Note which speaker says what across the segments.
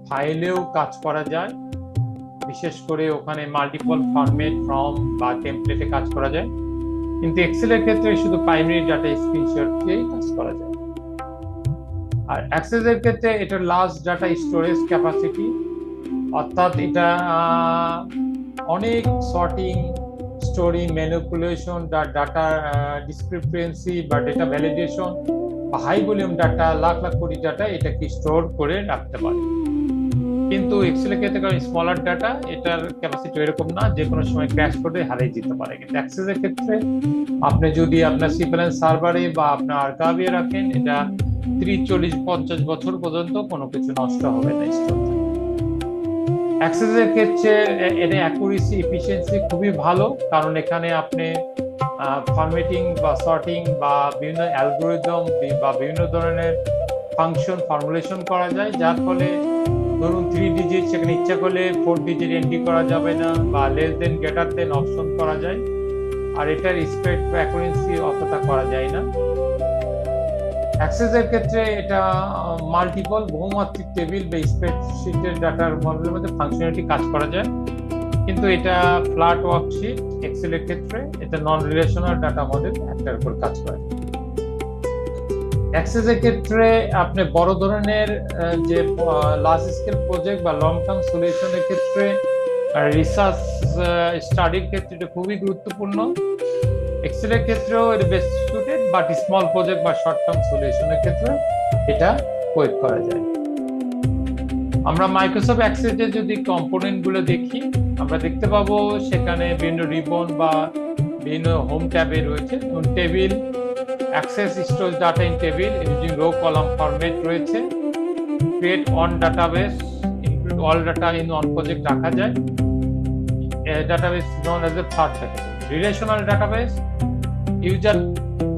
Speaker 1: ফাইলেও কাজ করা যায়, বিশেষ করে ওখানে মাল্টিপল ফরম্যাট ফর্ম বা টেমপ্লেটে কাজ করা যায়। কিন্তু এক্সেলের ক্ষেত্রে শুধু প্রাইমারি ডাটা স্ক্রিনশট দিয়েই কাজ করা যায়। আর অ্যাক্সেস এর ক্ষেত্রে এটা লার্জ ডাটা স্টোরেজ ক্যাপাসিটি, অর্থাৎ এটা অনেক sorting, storing, manipulation, data discrepancy বা ডেটা ভ্যালিডেশন বা high volume data, lakh lakh কোটি ডাটা এটাকে স্টোর করে রাখতে পারে। কিন্তু এক্সেলের ক্ষেত্রে কারণ স্মলার ডাটা, এটার ক্যাপাসিটি এরকম না, যে কোনো সময় ক্র্যাশ করে হারিয়ে যেতে পারে। কিন্তু অ্যাক্সেসের ক্ষেত্রে আপনি যদি আপনার সিপিএল সার্ভারে বা আপনার আর্কাইভে রাখেন, এটা 30, 40, 50 বছর পর্যন্ত কোনো কিছু নষ্ট হবে না, স্টোর থাকবে। অ্যাক্সেসের ক্ষেত্রে এর অ্যাকুরেসি, এফিসিয়েন্সি খুবই ভালো, কারণ এখানে আপনি ফরম্যাটিং বা সর্টিং বা বিভিন্ন অ্যালগোরিদম বা বিভিন্ন ধরনের ফাংশন ফর্মুলেশন করা যায়, যার ফলে ধরুন 3 ডিজিট, সেখানে ইচ্ছা করলে 4 ডিজিট এন্ট্রি করা যাবে না, বা less than greater then option করা যায়। আর এটার স্প্রেড বা অ্যাকুরেন্সি অতটা করা যায় না। অ্যাক্সেসের ক্ষেত্রে এটা মাল্টিপল বহুমাত্রিক টেবিল বা স্প্রেডশিটের ডাটার মডেলের মধ্যে ফাংশনালিটি কাজ করা যায়, কিন্তু এটা ফ্ল্যাট ওয়ার্কশিট। এক্সেলের ক্ষেত্রে এটা নন রিলেশনাল ডাটা মডেল, একটার উপর কাজ করে। অ্যাক্সেসের ক্ষেত্রে আপনি বড় ধরনের যে লার্জ স্কেল প্রজেক্ট বা লং টার্ম সলিউশনের ক্ষেত্রে, রিসার্চ স্টাডির ক্ষেত্রে এটা খুবই গুরুত্বপূর্ণ। এক্সেলের ক্ষেত্রেও এটা best suited, but small project বা শর্ট টার্ম সলিউশনের ক্ষেত্রে এটা প্রয়োগ করা যায়। আমরা মাইক্রোসফট অ্যাক্সেসের যদি কম্পোনেন্ট গুলো দেখি, আমরা দেখতে পাবো সেখানে বিভিন্ন রিবন বা বিভিন্ন হোম ট্যাবে রয়েছে। Table, access store data in table using row column format রয়েছে। Create on database, include all data in on project রাখা যায়। Database known as a third category. Relational database, user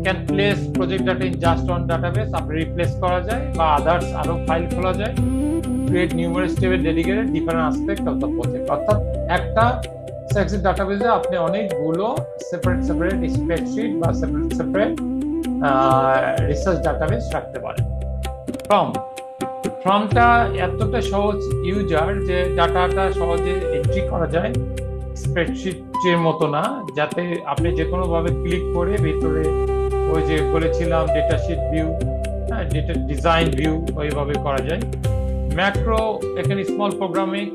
Speaker 1: can place project data in just on database, আপনি replace করা যায় বা others আরো file খোলা যায়। Create numerous table dedicated different aspect of the project, অর্থাৎ একটা অ্যাক্সেস ডাটাবেসে আপনি অনেকগুলো সেপারেট স্প্রেডশিট বা সেপারেট রিসার্চ ডাটাবেস রাখতে পারেন। ফর্মটা এতটা সহজ ইউজার যে ডাটাটা সহজে এন্ট্রি করা যায়, স্প্রেডশিটের মতো না, যাতে আপনি যে কোনো ভাবে ক্লিক করে ভিতরে ওই যে বলেছিলাম data sheet view, data design view, ওইভাবে করা যায়। ম্যাক্রো, এখানে স্মল প্রোগ্রামিং